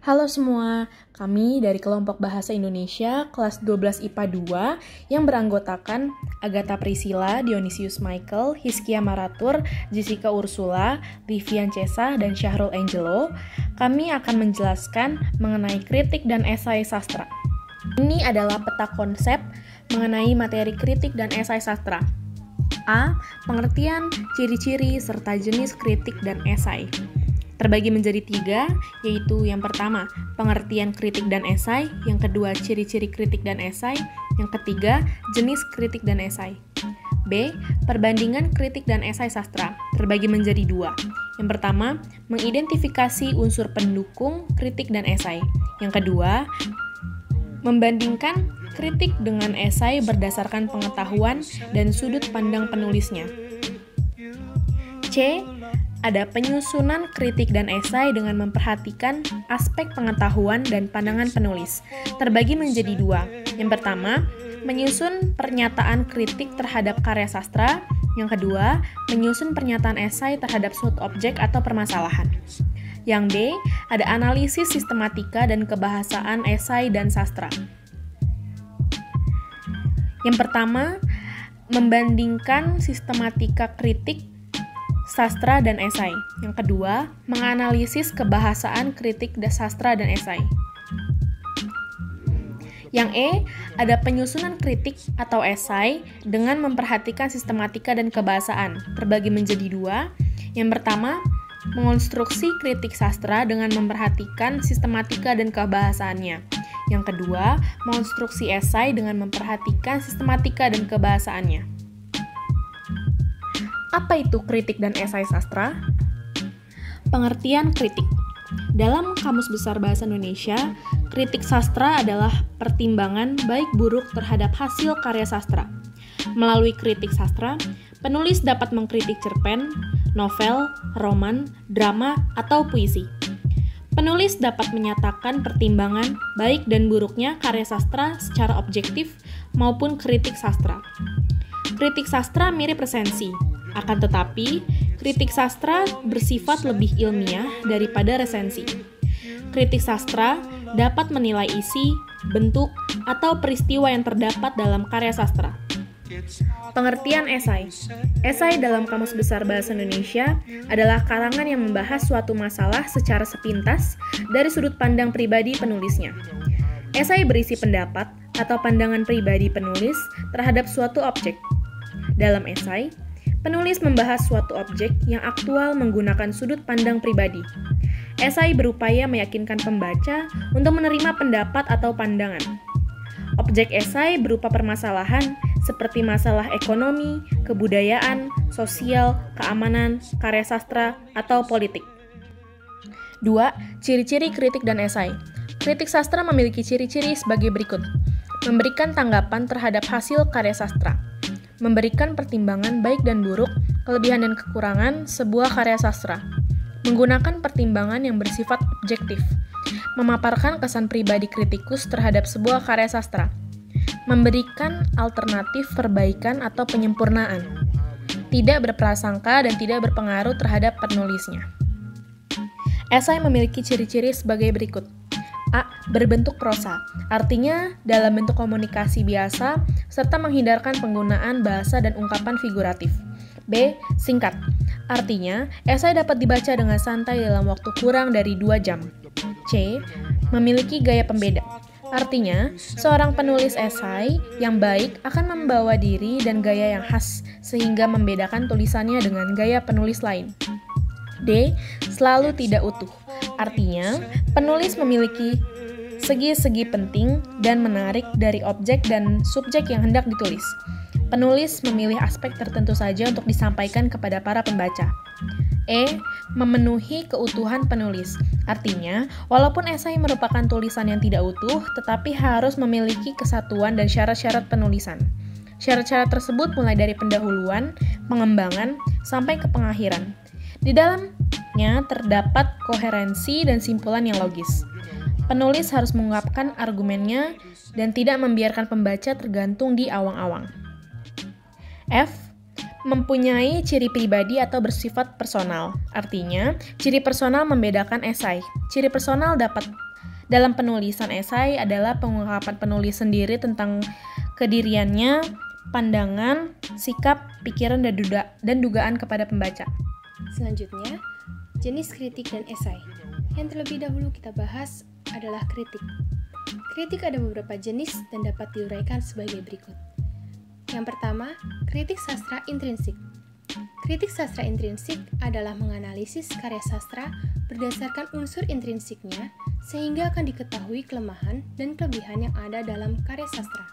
Halo semua, kami dari kelompok Bahasa Indonesia kelas 12 IPA 2 yang beranggotakan Agatha Priscilla, Dionysius Michael, Hiskia Maratur, Jessica Ursula, Livian Cesa, dan Syahrul Angelo. Kami akan menjelaskan mengenai kritik dan esai sastra. Ini adalah peta konsep mengenai materi kritik dan esai sastra. A. Pengertian, ciri-ciri, serta jenis kritik dan esai. Terbagi menjadi 3, yaitu yang pertama, pengertian kritik dan esai, yang kedua, ciri-ciri kritik dan esai, yang ketiga, jenis kritik dan esai. B. Perbandingan kritik dan esai sastra, terbagi menjadi 2. Yang pertama, mengidentifikasi unsur pendukung kritik dan esai. Yang kedua, membandingkan kritik dengan esai berdasarkan pengetahuan dan sudut pandang penulisnya. C. Ada penyusunan kritik dan esai dengan memperhatikan aspek pengetahuan dan pandangan penulis. Terbagi menjadi 2. Yang pertama, menyusun pernyataan kritik terhadap karya sastra. Yang kedua, menyusun pernyataan esai terhadap suatu objek atau permasalahan. Yang D, ada analisis sistematika dan kebahasaan esai dan sastra. Yang pertama, membandingkan sistematika kritik sastra dan esai. Yang kedua, menganalisis kebahasaan kritik sastra dan esai. Yang E, ada penyusunan kritik atau esai dengan memperhatikan sistematika dan kebahasaan. Terbagi menjadi 2. Yang pertama, mengonstruksi kritik sastra dengan memperhatikan sistematika dan kebahasaannya. Yang kedua, mengonstruksi esai dengan memperhatikan sistematika dan kebahasaannya. Apa itu kritik dan esai sastra? Pengertian kritik. Dalam Kamus Besar Bahasa Indonesia, kritik sastra adalah pertimbangan baik buruk terhadap hasil karya sastra. Melalui kritik sastra, penulis dapat mengkritik cerpen, novel, roman, drama, atau puisi. Penulis dapat menyatakan pertimbangan baik dan buruknya karya sastra secara objektif maupun kritik sastra. Kritik sastra mirip resensi. Akan tetapi, kritik sastra bersifat lebih ilmiah daripada resensi. Kritik sastra dapat menilai isi, bentuk, atau peristiwa yang terdapat dalam karya sastra. Pengertian esai. Esai dalam Kamus Besar Bahasa Indonesia adalah karangan yang membahas suatu masalah secara sepintas dari sudut pandang pribadi penulisnya. Esai berisi pendapat atau pandangan pribadi penulis terhadap suatu objek. Dalam esai, penulis membahas suatu objek yang aktual menggunakan sudut pandang pribadi. Esai berupaya meyakinkan pembaca untuk menerima pendapat atau pandangan. Objek esai berupa permasalahan seperti masalah ekonomi, kebudayaan, sosial, keamanan, karya sastra, atau politik. 2. Ciri-ciri kritik dan esai. Kritik sastra memiliki ciri-ciri sebagai berikut. Memberikan tanggapan terhadap hasil karya sastra. Memberikan pertimbangan baik dan buruk, kelebihan dan kekurangan sebuah karya sastra. Menggunakan pertimbangan yang bersifat objektif. Memaparkan kesan pribadi kritikus terhadap sebuah karya sastra. Memberikan alternatif perbaikan atau penyempurnaan. Tidak berprasangka dan tidak berpengaruh terhadap penulisnya. Esai memiliki ciri-ciri sebagai berikut. A. Berbentuk prosa, artinya dalam bentuk komunikasi biasa, serta menghindarkan penggunaan bahasa dan ungkapan figuratif. B. Singkat, artinya esai dapat dibaca dengan santai dalam waktu kurang dari 2 jam. C. Memiliki gaya pembeda, artinya seorang penulis esai yang baik akan membawa diri dan gaya yang khas, sehingga membedakan tulisannya dengan gaya penulis lain. D. Selalu tidak utuh, artinya penulis memiliki segi-segi penting dan menarik dari objek dan subjek yang hendak ditulis. Penulis memilih aspek tertentu saja untuk disampaikan kepada para pembaca. E. Memenuhi keutuhan penulis, artinya walaupun esai merupakan tulisan yang tidak utuh, tetapi harus memiliki kesatuan dan syarat-syarat penulisan. Syarat-syarat tersebut mulai dari pendahuluan, pengembangan, sampai ke pengakhiran. Di dalamnya terdapat koherensi dan simpulan yang logis. Penulis harus mengungkapkan argumennya dan tidak membiarkan pembaca tergantung di awang-awang. F. Mempunyai ciri pribadi atau bersifat personal. Artinya, ciri personal membedakan esai. Ciri personal dapat dalam penulisan esai adalah pengungkapan penulis sendiri tentang kediriannya, pandangan, sikap, pikiran, dan dugaan kepada pembaca. Selanjutnya, jenis kritik dan esai. Yang terlebih dahulu kita bahas adalah kritik. Kritik ada beberapa jenis dan dapat diuraikan sebagai berikut. Yang pertama, kritik sastra intrinsik. Kritik sastra intrinsik adalah menganalisis karya sastra berdasarkan unsur intrinsiknya sehingga akan diketahui kelemahan dan kelebihan yang ada dalam karya sastra.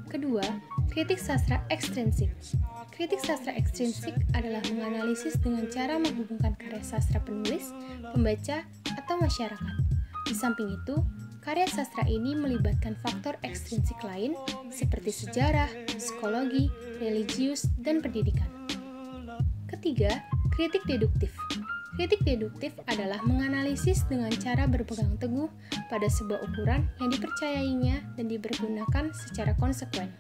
Kedua, kritik sastra ekstrinsik. Kritik sastra ekstrinsik adalah menganalisis dengan cara menghubungkan karya sastra penulis, pembaca, atau masyarakat. Di samping itu, karya sastra ini melibatkan faktor ekstrinsik lain seperti sejarah, psikologi, religius, dan pendidikan. Ketiga, kritik deduktif. Kritik deduktif adalah menganalisis dengan cara berpegang teguh pada sebuah ukuran yang dipercayainya dan dipergunakan secara konsekuen.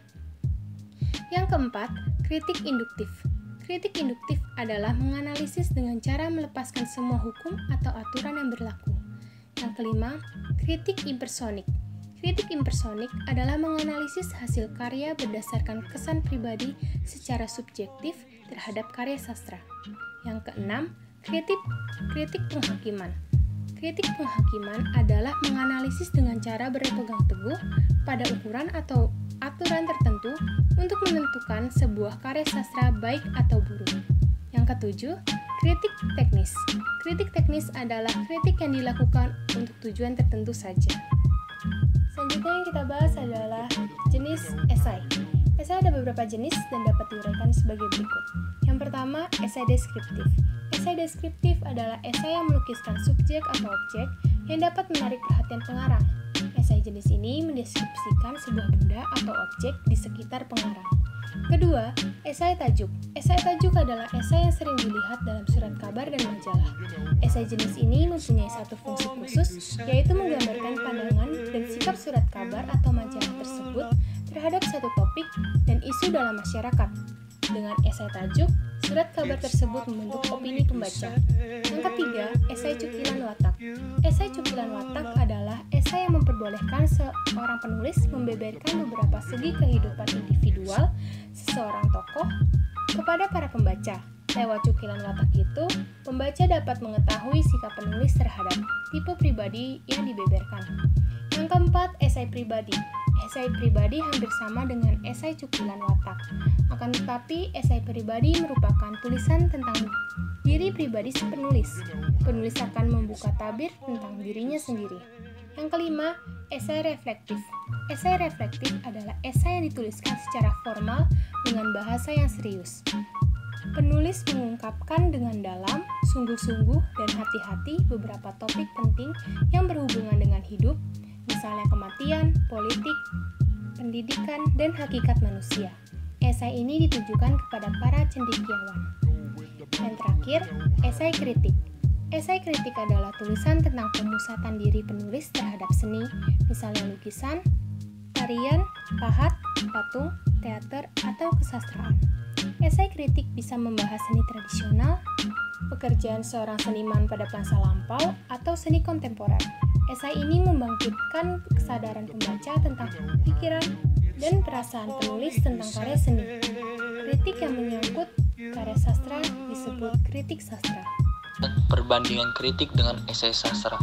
Yang keempat, kritik induktif. Kritik induktif adalah menganalisis dengan cara melepaskan semua hukum atau aturan yang berlaku. Yang kelima, kritik impersonik. Kritik impersonik adalah menganalisis hasil karya berdasarkan kesan pribadi secara subjektif terhadap karya sastra. Yang keenam, kritik penghakiman. Kritik penghakiman adalah menganalisis dengan cara berpegang teguh pada ukuran atau aturan tertentu untuk menentukan sebuah karya sastra baik atau buruk. Yang ketujuh, kritik teknis. Kritik teknis adalah kritik yang dilakukan untuk tujuan tertentu saja. Selanjutnya yang kita bahas adalah jenis esai. Esai ada beberapa jenis dan dapat diuraikan sebagai berikut. Yang pertama, esai deskriptif. Esai deskriptif adalah esai yang melukiskan subjek atau objek yang dapat menarik perhatian pengarang. Esai jenis ini mendeskripsikan sebuah benda atau objek di sekitar pengarang. Kedua, esai tajuk. Esai tajuk adalah esai yang sering dilihat dalam surat kabar dan majalah. Esai jenis ini mempunyai satu fungsi khusus, yaitu menggambarkan pandangan dan sikap surat kabar atau majalah tersebut terhadap satu topik dan isu dalam masyarakat. Dengan esai tajuk, surat kabar tersebut membentuk opini pembaca. Yang ketiga, esai cukilan watak. Esai cukilan watak adalah esai yang memperbolehkan seorang penulis membeberkan beberapa segi kehidupan individual seseorang tokoh kepada para pembaca. Lewat cukilan watak itu, pembaca dapat mengetahui sikap penulis terhadap tipe pribadi yang dibeberkan. Yang keempat, esai pribadi. Esai pribadi hampir sama dengan esai cukilan watak. Akan tetapi, esai pribadi merupakan tulisan tentang diri pribadi si penulis. Penulis akan membuka tabir tentang dirinya sendiri. Yang kelima, esai reflektif. Esai reflektif adalah esai yang dituliskan secara formal dengan bahasa yang serius. Penulis mengungkapkan dengan dalam, sungguh-sungguh, dan hati-hati beberapa topik penting yang berhubungan dengan hidup, misalnya kematian, politik, pendidikan, dan hakikat manusia. Esai ini ditujukan kepada para cendekiawan. Dan terakhir, esai kritik. Esai kritik adalah tulisan tentang pemusatan diri penulis terhadap seni, misalnya lukisan, tarian, pahat, patung, teater, atau kesastraan. Esai kritik bisa membahas seni tradisional, pekerjaan seorang seniman pada masa lampau, atau seni kontemporer. Esai ini membangkitkan kesadaran pembaca tentang pikiran dan perasaan penulis tentang karya seni. Kritik yang menyangkut karya sastra disebut kritik sastra. Perbandingan kritik dengan esai sastra.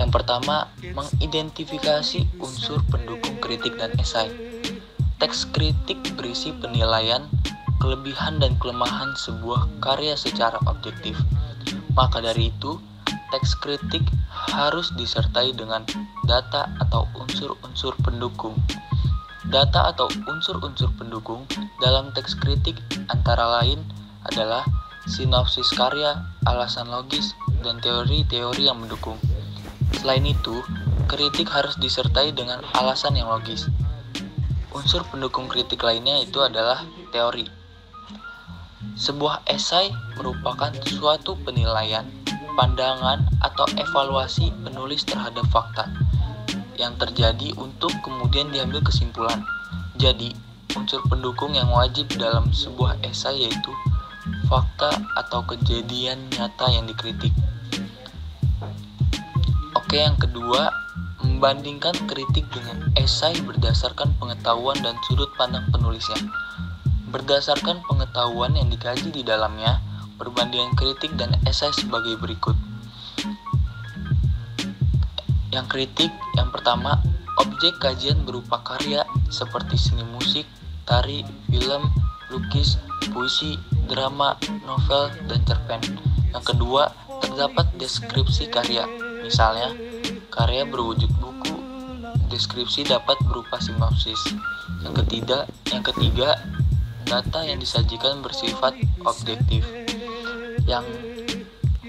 Yang pertama, mengidentifikasi unsur pendukung kritik dan esai. Teks kritik berisi penilaian, kelebihan dan kelemahan sebuah karya secara objektif. Maka dari itu, teks kritik harus disertai dengan data atau unsur-unsur pendukung. Data atau unsur-unsur pendukung dalam teks kritik antara lain adalah sinopsis karya, alasan logis, dan teori-teori yang mendukung. Selain itu, kritik harus disertai dengan alasan yang logis. Unsur pendukung kritik lainnya itu adalah teori. Sebuah esai merupakan suatu penilaian, pandangan, atau evaluasi penulis terhadap fakta yang terjadi untuk kemudian diambil kesimpulan. Jadi, unsur pendukung yang wajib dalam sebuah esai yaitu fakta atau kejadian nyata yang dikritik. Oke, yang kedua, Membandingkan kritik dengan esai berdasarkan pengetahuan dan sudut pandang penulisnya. Berdasarkan pengetahuan yang dikaji di dalamnya, perbandingan kritik dan esai sebagai berikut. Yang kritik, yang pertama, objek kajian berupa karya seperti seni musik, tari, film, lukis, puisi, drama, novel, dan cerpen. Yang kedua, terdapat deskripsi karya. Misalnya, karya berwujud buku, deskripsi dapat berupa sinopsis. Yang ketiga, data yang disajikan bersifat objektif.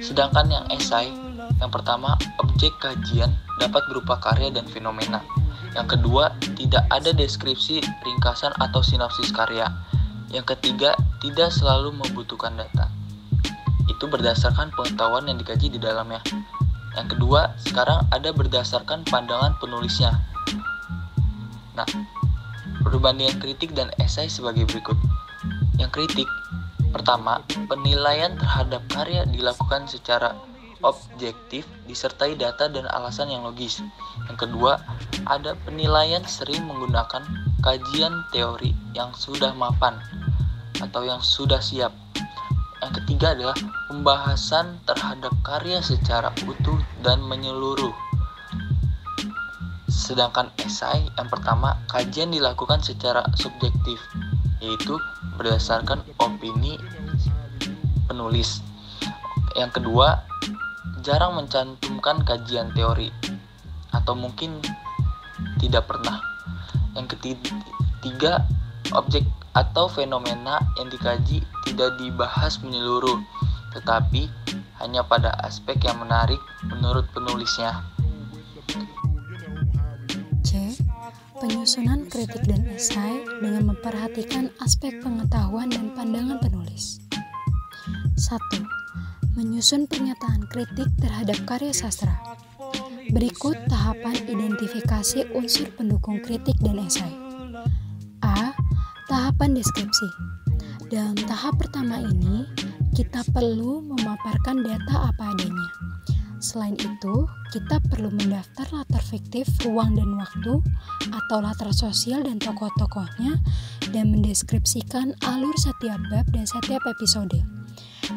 Sedangkan yang esai, yang pertama, objek kajian dapat berupa karya dan fenomena. Yang kedua, tidak ada deskripsi, ringkasan, atau sinopsis karya. Yang ketiga, tidak selalu membutuhkan data. Itu berdasarkan pengetahuan yang dikaji di dalamnya. Yang kedua, sekarang ada berdasarkan pandangan penulisnya. Nah, perbandingan kritik dan esai sebagai berikut. Yang kritik, pertama, penilaian terhadap karya dilakukan secara objektif disertai data dan alasan yang logis. Yang kedua, ada penilaian sering menggunakan kajian teori yang sudah mapan atau yang sudah siap. Yang ketiga adalah pembahasan terhadap karya secara utuh dan menyeluruh. Sedangkan esai, yang pertama, kajian dilakukan secara subjektif, yaitu berdasarkan opini penulis. Yang kedua, jarang mencantumkan kajian teori, atau mungkin tidak pernah. Yang ketiga, objek atau fenomena yang dikaji tidak dibahas menyeluruh, tetapi hanya pada aspek yang menarik menurut penulisnya. C. Penyusunan kritik dan esai dengan memperhatikan aspek pengetahuan dan pandangan penulis. 1. Menyusun pernyataan kritik terhadap karya sastra. Berikut tahapan identifikasi unsur pendukung kritik dan esai. A. Tahapan deskripsi. Dalam tahap pertama ini, kita perlu memaparkan data apa adanya. Selain itu, kita perlu mendaftar latar fiktif, ruang dan waktu, atau latar sosial dan tokoh-tokohnya, dan mendeskripsikan alur setiap bab dan setiap episode.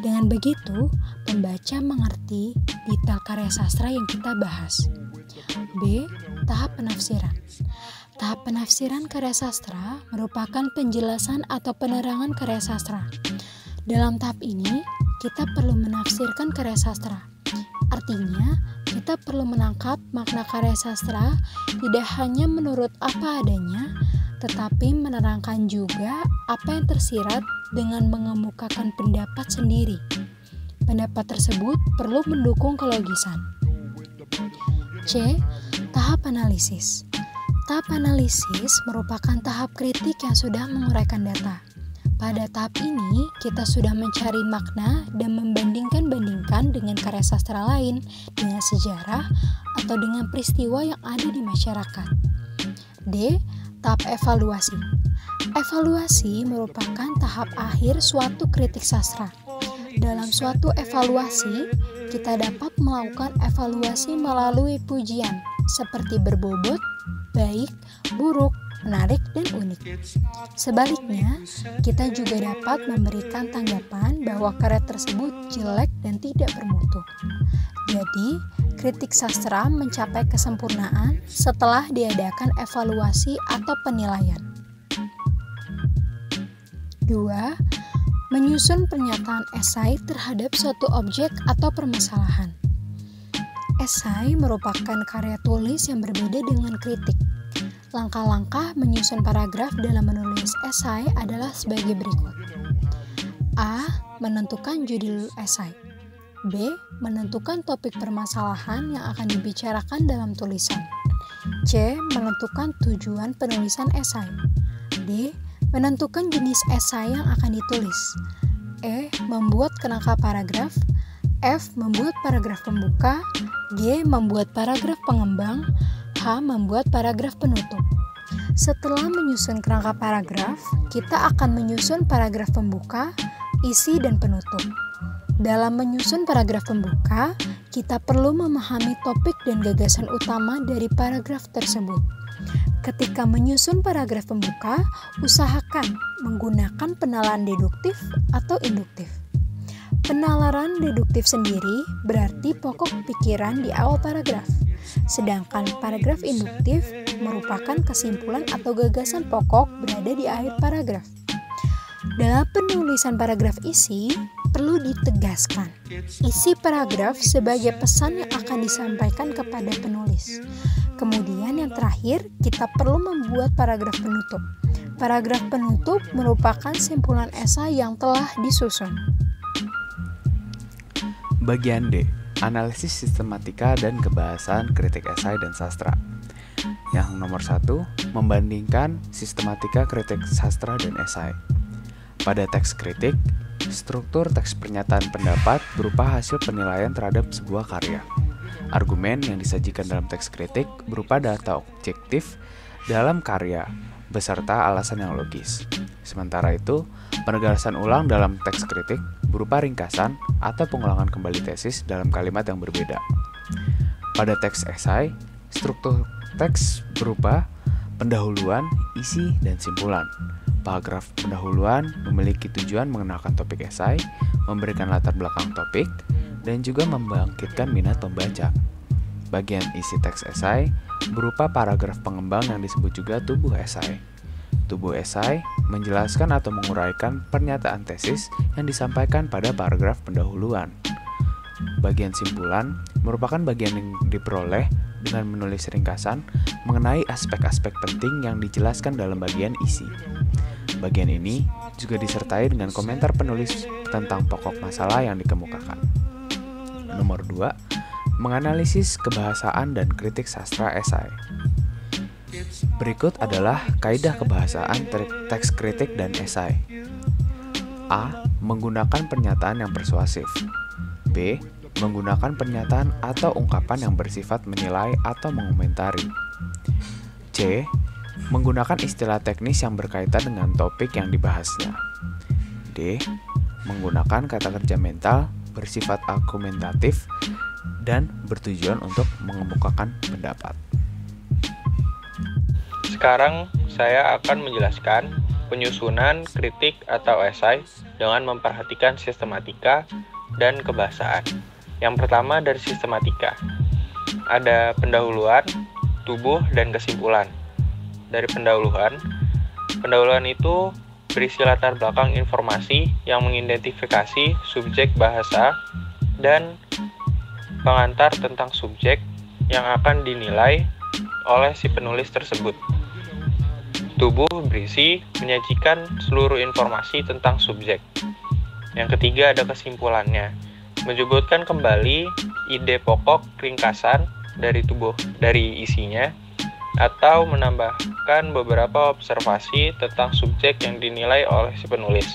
Dengan begitu, pembaca mengerti detail karya sastra yang kita bahas. B. Tahap penafsiran. Tahap penafsiran karya sastra merupakan penjelasan atau penerangan karya sastra. Dalam tahap ini, kita perlu menafsirkan karya sastra. Artinya, kita perlu menangkap makna karya sastra tidak hanya menurut apa adanya, tetapi menerangkan juga apa yang tersirat dengan mengemukakan pendapat sendiri. Pendapat tersebut perlu mendukung kelogisan. C. Tahap analisis. Tahap analisis merupakan tahap kritik yang sudah menguraikan data. Pada tahap ini, kita sudah mencari makna dan membandingkan dengan karya sastra lain, dengan sejarah, atau dengan peristiwa yang ada di masyarakat. D. Tahap evaluasi. Evaluasi merupakan tahap akhir suatu kritik sastra. Dalam suatu evaluasi, kita dapat melakukan evaluasi melalui pujian, seperti berbobot, baik, buruk, menarik, dan unik. Sebaliknya, kita juga dapat memberikan tanggapan bahwa karya tersebut jelek dan tidak bermutu. Jadi, kritik sastra mencapai kesempurnaan setelah diadakan evaluasi atau penilaian. 2. Menyusun pernyataan esai terhadap suatu objek atau permasalahan. Esai merupakan karya tulis yang berbeda dengan kritik. Langkah-langkah menyusun paragraf dalam menulis esai adalah sebagai berikut. A. Menentukan judul esai. B. Menentukan topik permasalahan yang akan dibicarakan dalam tulisan. C. Menentukan tujuan penulisan esai. D. Menentukan jenis esai yang akan ditulis. E. Membuat kerangka paragraf. F. Membuat paragraf pembuka. G. Membuat paragraf pengembang. H. Membuat paragraf penutup. Setelah menyusun kerangka paragraf, kita akan menyusun paragraf pembuka, isi, dan penutup. Dalam menyusun paragraf pembuka, kita perlu memahami topik dan gagasan utama dari paragraf tersebut. Ketika menyusun paragraf pembuka, usahakan menggunakan penalaan deduktif atau induktif. Penalaran deduktif sendiri berarti pokok pikiran di awal paragraf, sedangkan paragraf induktif merupakan kesimpulan atau gagasan pokok berada di akhir paragraf. Dalam penulisan paragraf isi, perlu ditegaskan isi paragraf sebagai pesan yang akan disampaikan kepada penulis. Kemudian yang terakhir, kita perlu membuat paragraf penutup. Paragraf penutup merupakan simpulan esai yang telah disusun. Bagian D, analisis sistematika dan kebahasaan kritik esai dan sastra. Yang nomor 1, membandingkan sistematika kritik sastra dan esai. Pada teks kritik, struktur teks pernyataan pendapat berupa hasil penilaian terhadap sebuah karya. Argumen yang disajikan dalam teks kritik berupa data objektif dalam karya, beserta alasan yang logis. Sementara itu, penegasan ulang dalam teks kritik berupa ringkasan atau pengulangan kembali tesis dalam kalimat yang berbeda. Pada teks esai, struktur teks berupa pendahuluan, isi, dan simpulan. Paragraf pendahuluan memiliki tujuan mengenalkan topik esai, memberikan latar belakang topik, dan juga membangkitkan minat pembaca. Bagian isi teks esai berupa paragraf pengembang yang disebut juga tubuh esai. Tubuh esai menjelaskan atau menguraikan pernyataan tesis yang disampaikan pada paragraf pendahuluan. Bagian simpulan merupakan bagian yang diperoleh dengan menulis ringkasan mengenai aspek-aspek penting yang dijelaskan dalam bagian isi. Bagian ini juga disertai dengan komentar penulis tentang pokok masalah yang dikemukakan. Nomor 2, menganalisis kebahasaan dan kritik sastra esai. Berikut adalah kaidah kebahasaan teks kritik dan esai. A. Menggunakan pernyataan yang persuasif. B. Menggunakan pernyataan atau ungkapan yang bersifat menilai atau mengomentari. C. Menggunakan istilah teknis yang berkaitan dengan topik yang dibahasnya. D. Menggunakan kata kerja mental bersifat argumentatif dan bertujuan untuk mengemukakan pendapat. Sekarang saya akan menjelaskan penyusunan kritik atau esai dengan memperhatikan sistematika dan kebahasaan. Yang pertama dari sistematika. Ada pendahuluan, tubuh, dan kesimpulan. Dari pendahuluan itu berisi latar belakang informasi yang mengidentifikasi subjek bahasa dan pengantar tentang subjek yang akan dinilai oleh si penulis tersebut. Tubuh berisi menyajikan seluruh informasi tentang subjek. Yang ketiga ada kesimpulannya, menyebutkan kembali ide pokok ringkasan dari isinya atau menambahkan beberapa observasi tentang subjek yang dinilai oleh si penulis.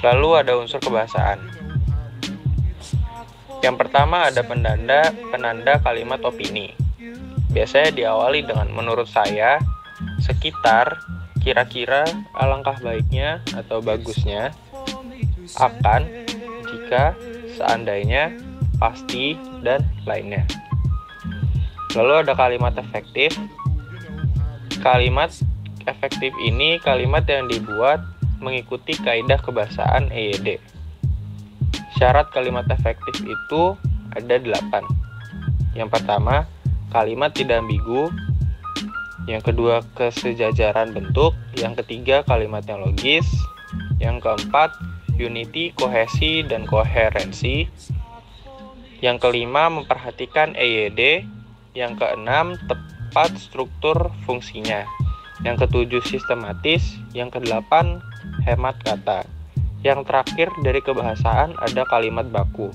Lalu ada unsur kebahasaan. Yang pertama ada penanda kalimat opini. Biasanya diawali dengan menurut saya, sekitar, kira-kira, alangkah baiknya atau bagusnya, akan, jika, seandainya, pasti, dan lainnya. Lalu ada kalimat efektif. Kalimat efektif ini kalimat yang dibuat mengikuti kaidah kebahasaan EYD. Syarat kalimat efektif itu ada 8. Yang pertama, kalimat tidak ambigu. Yang kedua, kesejajaran bentuk. Yang ketiga, kalimat yang logis. Yang keempat, unity, kohesi, dan koherensi. Yang kelima, memperhatikan EYD. Yang keenam, tepat struktur fungsinya. Yang ketujuh, sistematis. Yang kedelapan, hemat kata. Yang terakhir dari kebahasaan ada kalimat baku.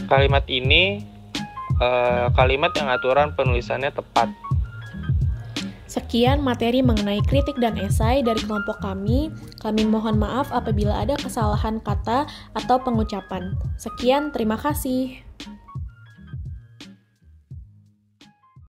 Kalimat ini kalimat yang aturan penulisannya tepat. Sekian materi mengenai kritik dan esai dari kelompok kami. Kami mohon maaf apabila ada kesalahan kata atau pengucapan. Sekian, terima kasih.